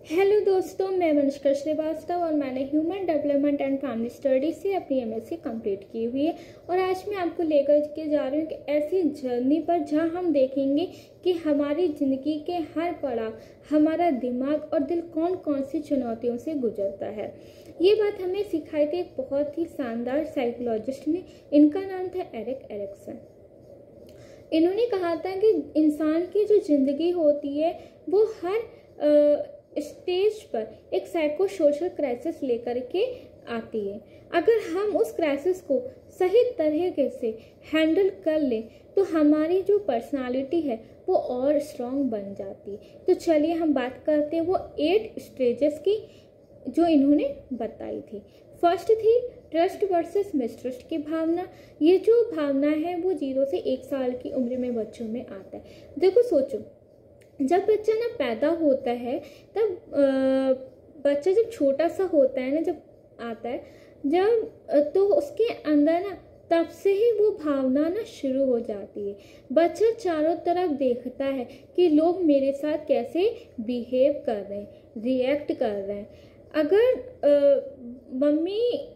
Hello दोस्तों, मैं मनुष्का श्रीवास्तव और मैंने human development and family studies से अपनी एमएससी कंप्लीट की हुई है। और आज मैं आपको लेकर के जा रही हूँ कि ऐसी जर्नी पर जहाँ हम देखेंगे कि हमारी ज़िंदगी के हर पड़ाव हमारा दिमाग और दिल कौन कौन सी चुनौतियों से गुजरता है। ये बात हमें सिखाई थी एक बहुत ही शानदार साइकोलॉजिस्ट ने। इनका नाम था एरिक एरिक्सन। इन्होंने कहा था कि इंसान की जो ज़िंदगी होती है वो हर स्टेज पर एक साइको सोशल क्राइसिस लेकर के आती है। अगर हम उस क्राइसिस को सही तरीके से हैंडल कर लें तो हमारी जो पर्सनालिटी है वो और स्ट्रांग बन जाती है। तो चलिए हम बात करते हैं वो 8 स्टेजेस की जो इन्होंने बताई थी। फर्स्ट थी ट्रस्ट वर्सेस मिसट्रस्ट की भावना। ये जो भावना है वो 0 से 1 साल की उम्र में बच्चों में आता है। देखो सोचो, जब बच्चा ना पैदा होता है तब बच्चा जब छोटा सा होता है ना, जब आता है जब तो उसके अंदर ना तब से ही वो भावना ना शुरू हो जाती है। बच्चा चारों तरफ देखता है कि लोग मेरे साथ कैसे बिहेव कर रहे हैं, रिएक्ट कर रहे हैं। अगर मम्मी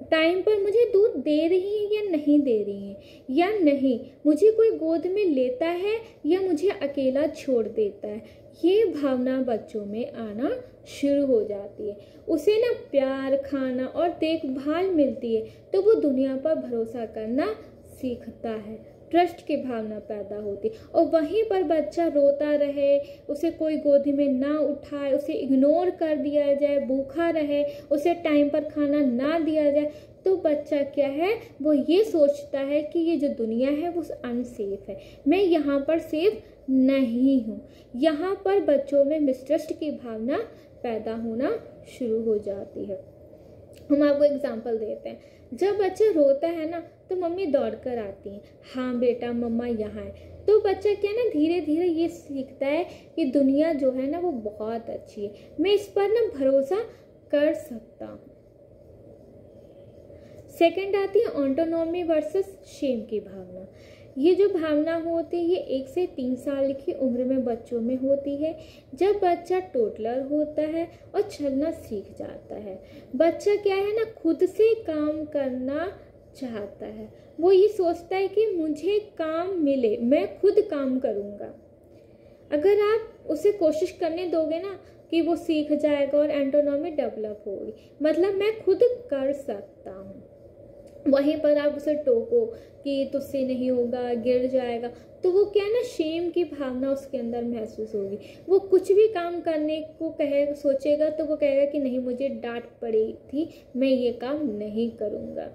टाइम पर मुझे दूध दे रही है या नहीं दे रही है, या नहीं मुझे कोई गोद में लेता है या मुझे अकेला छोड़ देता है, ये भावना बच्चों में आना शुरू हो जाती है। उसे ना प्यार, खाना और देखभाल मिलती है तो वो दुनिया पर भरोसा करना सीखता है। ट्रस्ट की भावना पैदा होती है। और वहीं पर बच्चा रोता रहे, उसे कोई गोदी में ना उठाए, उसे इग्नोर कर दिया जाए, भूखा रहे, उसे टाइम पर खाना ना दिया जाए, तो बच्चा क्या है, वो ये सोचता है कि ये जो दुनिया है वो अनसेफ है, मैं यहाँ पर सेफ नहीं हूँ। यहाँ पर बच्चों में मिसट्रस्ट की भावना पैदा होना शुरू हो जाती है। हम आपको एग्जाम्पल देते हैं। जब बच्चा रोता है ना तो मम्मी दौड़ कर आती है, हाँ बेटा मम्मा यहाँ है। तो बच्चा क्या ना धीरे धीरे ये सीखता है कि दुनिया जो है ना वो बहुत अच्छी है, मैं इस पर ना भरोसा कर सकता हूँ। सेकंड आती है ऑटोनॉमी वर्सेस शेम की भावना। ये जो भावना होती है ये 1 से 3 साल की उम्र में बच्चों में होती है। जब बच्चा टोडलर होता है और चलना सीख जाता है, बच्चा क्या है ना खुद से काम करना चाहता है। वो ये सोचता है कि मुझे काम मिले, मैं खुद काम करूँगा। अगर आप उसे कोशिश करने दोगे ना कि वो सीख जाएगा और ऑटोनॉमी डेवलप होगी, मतलब मैं खुद कर सकता हूँ। वहीं पर आप उसे टोको कि तुझसे नहीं होगा, गिर जाएगा, तो वो क्या ना शेम की भावना उसके अंदर महसूस होगी। वो कुछ भी काम करने को सोचेगा तो वो कहेगा कि नहीं, मुझे डांट पड़ी थी, मैं ये काम नहीं करूँगा।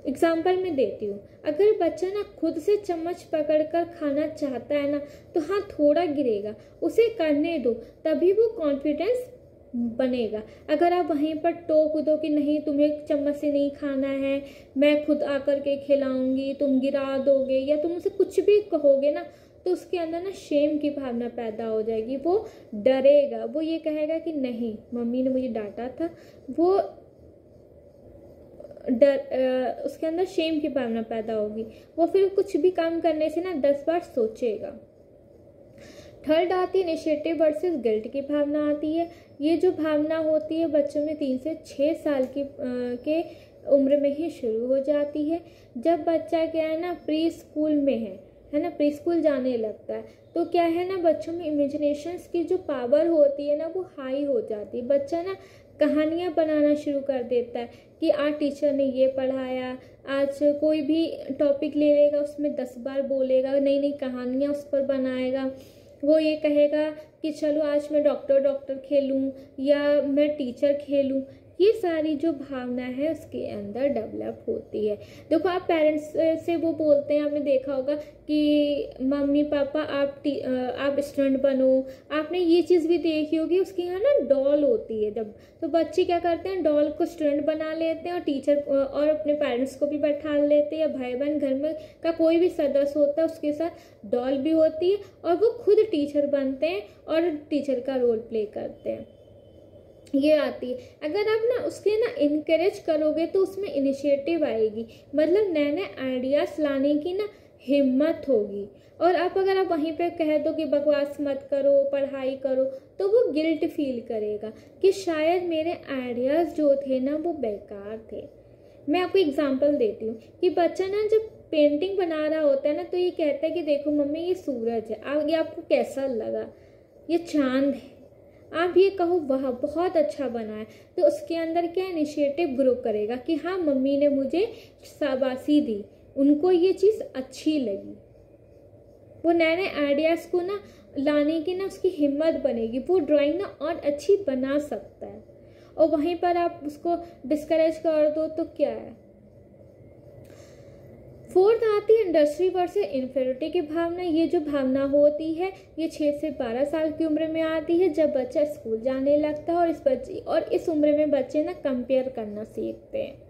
एग्जाम्पल मैं देती हूँ। अगर बच्चा ना खुद से चम्मच पकड़कर खाना चाहता है ना तो हाँ थोड़ा गिरेगा, उसे करने दो, तभी वो कॉन्फिडेंस बनेगा। अगर आप वहीं पर टोक दो कि नहीं तुम्हें चम्मच से नहीं खाना है, मैं खुद आकर के खिलाऊंगी, तुम गिरा दोगे या तुम उसे कुछ भी कहोगे ना, तो उसके अंदर ना शेम की भावना पैदा हो जाएगी। वो डरेगा, वो ये कहेगा कि नहीं मम्मी ने मुझे डांटा था। वो उसके अंदर शेम की भावना पैदा होगी। वो फिर कुछ भी काम करने से ना 10 बार सोचेगा। थर्ड आती है इनिशिएटिव वर्सेस गिल्ट की भावना आती है। ये जो भावना होती है बच्चों में 3 से 6 साल के उम्र में ही शुरू हो जाती है। जब बच्चा क्या है ना प्री स्कूल में है ना, प्री स्कूल जाने लगता है, तो क्या है ना बच्चों में इमेजिनेशंस की जो पावर होती है ना वो हाई हो जाती है। बच्चा ना कहानियाँ बनाना शुरू कर देता है कि आज टीचर ने ये पढ़ाया, आज कोई भी टॉपिक ले लेगा उसमें 10 बार बोलेगा, नई नई कहानियाँ उस पर बनाएगा। वो ये कहेगा कि चलो आज मैं डॉक्टर खेलूं या मैं टीचर खेलूं। ये सारी जो भावना है उसके अंदर डेवलप होती है। देखो आप पेरेंट्स से वो बोलते हैं, आपने देखा होगा कि मम्मी पापा आप स्टूडेंट बनो। आपने ये चीज़ भी देखी होगी, उसके यहाँ ना डॉल होती है। जब तो बच्चे क्या करते हैं, डॉल को स्टूडेंट बना लेते हैं और टीचर और अपने पेरेंट्स को भी बैठा लेते हैं, या भाई बहन घर में का कोई भी सदस्य होता है उसके साथ डॉल भी होती है, और वो खुद टीचर बनते हैं और टीचर का रोल प्ले करते हैं। ये आती है। अगर आप ना उसके ना इनकरेज करोगे तो उसमें इनिशिएटिव आएगी, मतलब नए नए आइडियाज लाने की ना हिम्मत होगी। और आप अगर आप वहीं पे कह दो कि बकवास मत करो, पढ़ाई करो, तो वो गिल्ट फील करेगा कि शायद मेरे आइडियाज़ जो थे ना वो बेकार थे। मैं आपको एग्जांपल देती हूँ कि बच्चा ना जब पेंटिंग बना रहा होता है ना, तो ये कहता है कि देखो मम्मी ये सूरज है, ये आपको कैसा लगा, ये चांद है, आप ये कहो वाह बहुत अच्छा बना है। तो उसके अंदर क्या इनिशिएटिव ग्रो करेगा कि हाँ मम्मी ने मुझे शाबाशी दी, उनको ये चीज़ अच्छी लगी। वो नए नए आइडियाज़ को ना लाने की ना उसकी हिम्मत बनेगी, वो ड्राइंग ना और अच्छी बना सकता है। और वहीं पर आप उसको डिस्करेज कर दो तो क्या है। फोर्थ आती है इंडस्ट्री वर्सेस इन्फेरिटी की भावना। ये जो भावना होती है ये 6 से 12 साल की उम्र में आती है, जब बच्चा स्कूल जाने लगता है और इस उम्र में बच्चे ना कंपेयर करना सीखते हैं।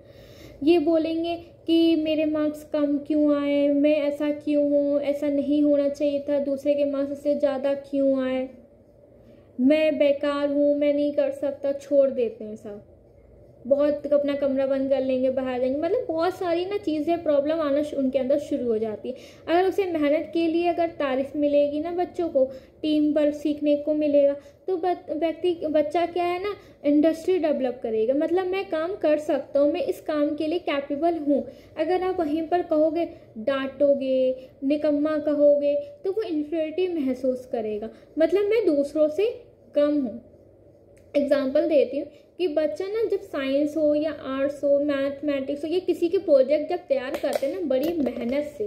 ये बोलेंगे कि मेरे मार्क्स कम क्यों आए, मैं ऐसा क्यों हूँ, ऐसा नहीं होना चाहिए था, दूसरे के मार्क्स से ज़्यादा क्यों आए, मैं बेकार हूँ, मैं नहीं कर सकता, छोड़ देते हैं सब, बहुत अपना कमरा बंद कर लेंगे, बाहर जाएंगे, मतलब बहुत सारी ना चीज़ें प्रॉब्लम आना उनके अंदर शुरू हो जाती है। अगर उसे मेहनत के लिए अगर तारीफ मिलेगी ना, बच्चों को टीम वर्क सीखने को मिलेगा, तो बच्चा क्या है ना इंडस्ट्री डेवलप करेगा, मतलब मैं काम कर सकता हूँ, मैं इस काम के लिए कैपेबल हूँ। अगर आप वहीं पर कहोगे, डांटोगे, निकम्मा कहोगे, तो वो इन्फीरियरिटी महसूस करेगा, मतलब मैं दूसरों से कम हूँ। एग्जाम्पल देती हूँ कि बच्चा ना जब साइंस हो या आर्ट्स हो, मैथमेटिक्स हो या किसी के प्रोजेक्ट जब तैयार करते हैं ना बड़ी मेहनत से,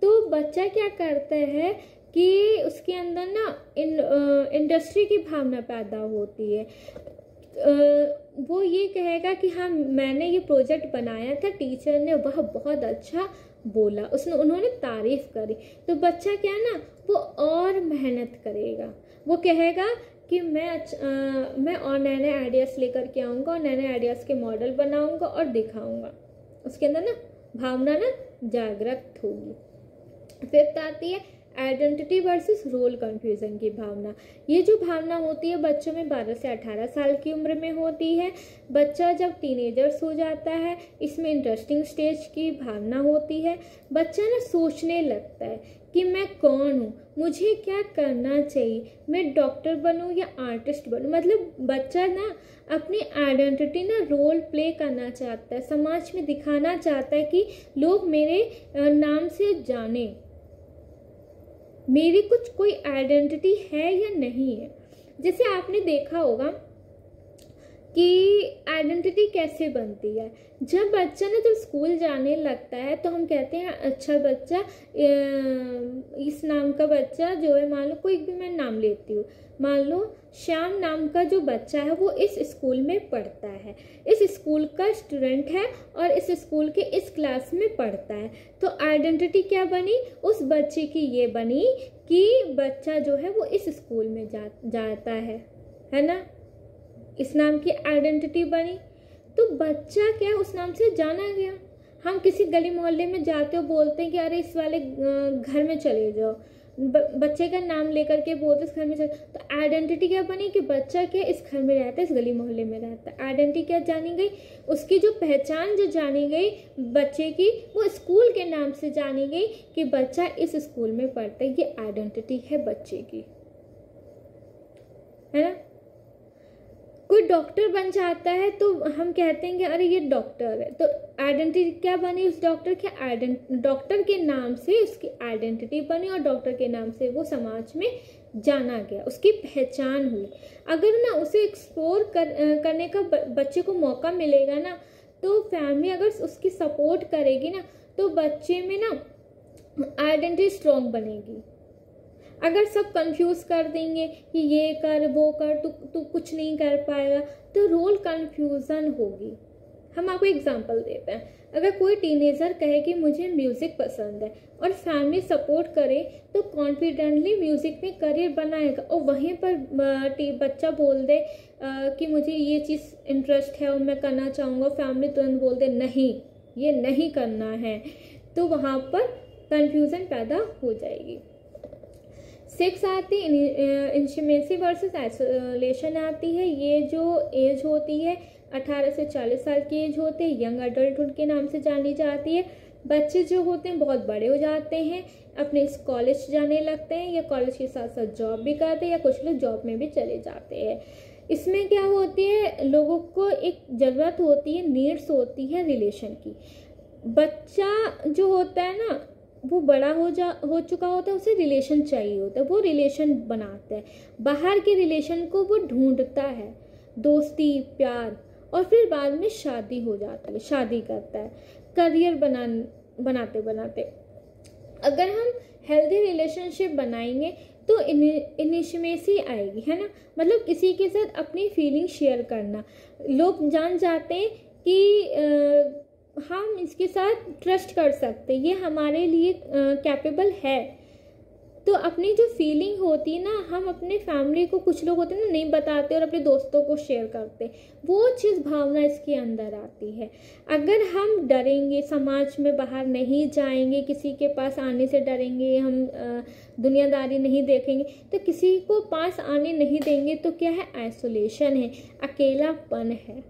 तो बच्चा क्या करता है कि उसके अंदर ना इंडस्ट्री की भावना पैदा होती है। वो ये कहेगा कि हाँ मैंने ये प्रोजेक्ट बनाया था, टीचर ने वह बहुत अच्छा बोला, उन्होंने तारीफ करी, तो बच्चा क्या है ना वो और मेहनत करेगा, वो कहेगा कि मैं और नए नए आइडियाज़ लेकर के आऊँगा और नए नए आइडियाज़ के मॉडल बनाऊँगा और दिखाऊँगा। उसके अंदर ना भावना ना जागृत होगी। फिफ्थ आती है आइडेंटिटी वर्सेस रोल कंफ्यूजन की भावना। ये जो भावना होती है बच्चों में 12 से 18 साल की उम्र में होती है। बच्चा जब टीनेजर्स हो जाता है, इसमें इंटरेस्टिंग स्टेज की भावना होती है। बच्चा ना सोचने लगता है कि मैं कौन हूँ, मुझे क्या करना चाहिए, मैं डॉक्टर बनूँ या आर्टिस्ट बनूँ। मतलब बच्चा ना अपनी आइडेंटिटी ना रोल प्ले करना चाहता है, समाज में दिखाना चाहता है कि लोग मेरे नाम से जाने, मेरी कुछ कोई आइडेंटिटी है या नहीं है। जैसे आपने देखा होगा कि आइडेंटिटी कैसे बनती है। जब बच्चा ना जब स्कूल जाने लगता है तो हम कहते हैं अच्छा बच्चा, इस नाम का बच्चा जो है, मान लो कोई भी मैं नाम लेती हूँ, मान लो श्याम नाम का जो बच्चा है वो इस स्कूल में पढ़ता है, इस स्कूल का स्टूडेंट है और इस स्कूल के इस क्लास में पढ़ता है। तो आइडेंटिटी क्या बनी उस बच्चे की, ये बनी कि बच्चा जो है वो इस स्कूल में जाता है ना, इस नाम की आइडेंटिटी बनी। तो बच्चा क्या उस नाम से जाना गया। हम किसी गली मोहल्ले में जाते हो बोलते हैं कि अरे इस वाले घर में चले जाओ, बच्चे का नाम लेकर के बोलते इस घर में चले, तो आइडेंटिटी क्या बनी कि बच्चा क्या इस घर में रहता है, इस गली मोहल्ले में रहता है। आइडेंटिटी क्या जानी गई, उसकी जो पहचान जो जानी गई बच्चे की, वो स्कूल के नाम से जानी गई कि बच्चा इस स्कूल में पढ़ता है। ये आइडेंटिटी है बच्चे की, है ना। कोई डॉक्टर बन जाता है तो हम कहते हैं कि अरे ये डॉक्टर है, तो आइडेंटिटी क्या बनी उस डॉक्टर की, डॉक्टर के नाम से उसकी आइडेंटिटी बनी और डॉक्टर के नाम से वो समाज में जाना गया, उसकी पहचान हुई। अगर ना उसे एक्सप्लोर करने का बच्चे को मौका मिलेगा ना, तो फैमिली अगर उसकी सपोर्ट करेगी ना, तो बच्चे में ना आइडेंटिटी स्ट्रॉन्ग बनेगी। अगर सब कंफ्यूज कर देंगे कि ये कर वो कर, तू कुछ नहीं कर पाएगा, तो रोल कंफ्यूजन होगी। हम आपको एग्जांपल देते हैं, अगर कोई टीनेजर कहे कि मुझे म्यूज़िक पसंद है और फैमिली सपोर्ट करे तो कॉन्फिडेंटली म्यूज़िक में करियर बनाएगा, और वहीं पर बच्चा बोल दे कि मुझे ये चीज़ इंटरेस्ट है और मैं करना चाहूँगा, फैमिली तुरंत बोल दे नहीं ये नहीं करना है, तो वहाँ पर कंफ्यूजन पैदा हो जाएगी। 6 आती है इंटीमेसी वर्सेस आइसोलेशन आती है। ये जो एज होती है 18 से 40 साल की एज होती है, यंग अडल्टहुड के नाम से जानी जाती है। बच्चे जो होते हैं बहुत बड़े हो जाते हैं, अपने इस कॉलेज जाने लगते हैं या कॉलेज के साथ साथ जॉब भी करते हैं या कुछ लोग जॉब में भी चले जाते हैं। इसमें क्या होती है, लोगों को एक ज़रूरत होती है, नीड्स होती है रिलेशन की। बच्चा जो होता है ना वो बड़ा हो चुका होता है, उसे रिलेशन चाहिए होता है, वो रिलेशन बनाता है, बाहर के रिलेशन को वो ढूंढता है, दोस्ती प्यार, और फिर बाद में शादी हो जाती है, शादी करता है करियर बनाते बनाते। अगर हम हेल्दी रिलेशनशिप बनाएंगे तो इनिशिएसी आएगी, है ना, मतलब किसी के साथ अपनी फीलिंग शेयर करना। लोग जान जाते हैं कि हम इसके साथ ट्रस्ट कर सकते, ये हमारे लिए कैपेबल है। तो अपनी जो फीलिंग होती है ना, हम अपने फैमिली को, कुछ लोग होते हैं ना नहीं बताते और अपने दोस्तों को शेयर करते, वो चीज़ भावना इसके अंदर आती है। अगर हम डरेंगे, समाज में बाहर नहीं जाएंगे, किसी के पास आने से डरेंगे, हम दुनियादारी नहीं देखेंगे, तो किसी को पास आने नहीं देंगे, तो क्या है, आइसोलेशन है, अकेलापन है,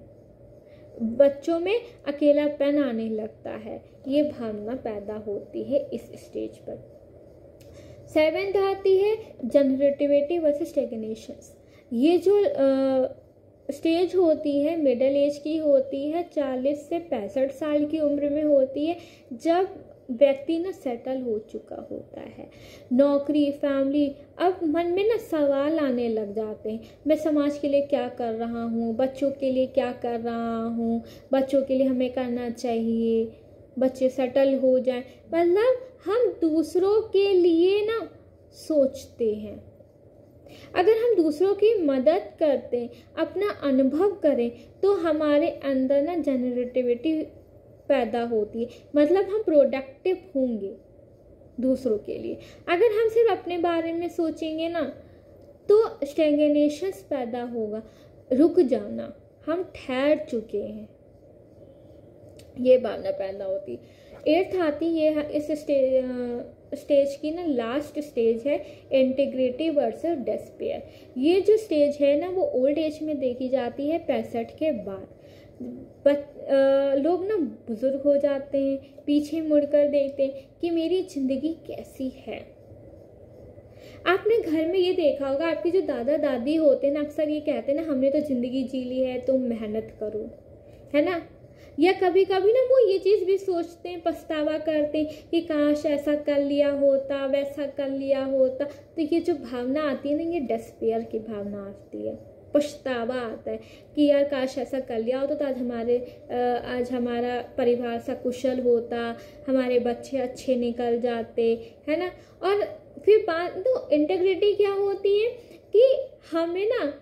बच्चों में अकेलापन आने लगता है, ये भावना पैदा होती है इस स्टेज पर। 7th आती है जनरेटिविटी वर्सेस स्टैग्नेशन। ये जो स्टेज होती है मिडिल एज की होती है, 40 से 65 साल की उम्र में होती है, जब व्यक्ति ना सेटल हो चुका होता है, नौकरी फैमिली, अब मन में ना सवाल आने लग जाते हैं, मैं समाज के लिए क्या कर रहा हूँ, बच्चों के लिए क्या कर रहा हूँ, बच्चों के लिए हमें करना चाहिए, बच्चे सेटल हो जाएं, मतलब हम दूसरों के लिए ना सोचते हैं। अगर हम दूसरों की मदद करते, अपना अनुभव करें, तो हमारे अंदर ना जनरेटिविटी पैदा होती है, मतलब हम प्रोडक्टिव होंगे दूसरों के लिए। अगर हम सिर्फ अपने बारे में सोचेंगे ना, तो स्टैग्नेशन पैदा होगा, रुक जाना, हम ठहर चुके हैं, ये भावना पैदा होती। 8th आती है इस स्टेज की ना लास्ट स्टेज है इंटीग्रिटी वर्सेस डिस्पेयर। ये जो स्टेज है ना वो ओल्ड एज में देखी जाती है 65 के बाद। लोग ना बुजुर्ग हो जाते हैं, पीछे मुड़कर देखते हैं कि मेरी जिंदगी कैसी है। आपने घर में ये देखा होगा, आपके जो दादा दादी होते हैं ना, अक्सर ये कहते हैं ना, हमने तो जिंदगी जी ली है, तुम मेहनत करो, है ना। या कभी कभी ना वो ये चीज़ भी सोचते हैं, पछतावा करते हैं कि काश ऐसा कर लिया होता, वैसा कर लिया होता। तो ये जो भावना आती है ना, ये डिस्पेयर की भावना आती है, पछतावा आता है कि यार काश ऐसा कर लिया होता तो आज हमारा परिवार सकुशल होता, हमारे बच्चे अच्छे निकल जाते, है ना। और फिर बात तो इंटीग्रिटी क्या होती है कि हमें ना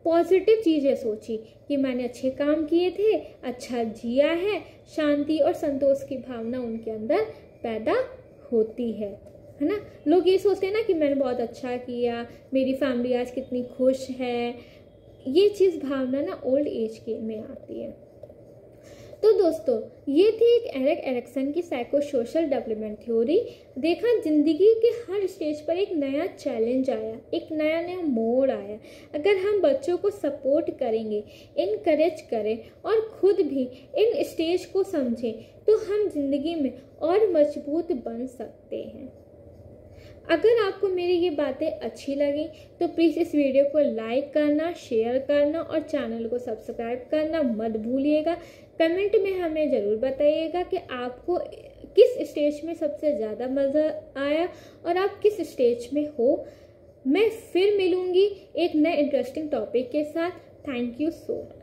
पॉजिटिव चीज़ें सोची कि मैंने अच्छे काम किए थे, अच्छा जिया है, शांति और संतोष की भावना उनके अंदर पैदा होती है ना। लोग ये सोचते हैं ना कि मैंने बहुत अच्छा किया, मेरी फैमिली आज कितनी खुश है, ये चीज़ भावना ना ओल्ड एज के में आती है। तो दोस्तों ये थी एक एरिक एरिक्सन की साइको सोशल डेवलपमेंट थ्योरी। देखा जिंदगी के हर स्टेज पर एक नया चैलेंज आया, एक नया मोड़ आया। अगर हम बच्चों को सपोर्ट करेंगे, इनकरेज करें और खुद भी इन स्टेज को समझें, तो हम जिंदगी में और मजबूत बन सकते हैं। अगर आपको मेरी ये बातें अच्छी लगी तो प्लीज़ इस वीडियो को लाइक करना, शेयर करना और चैनल को सब्सक्राइब करना मत भूलिएगा। कमेंट में हमें ज़रूर बताइएगा कि आपको किस स्टेज में सबसे ज़्यादा मज़ा आया और आप किस स्टेज में हो। मैं फिर मिलूँगी एक नए इंटरेस्टिंग टॉपिक के साथ। Thank you so much.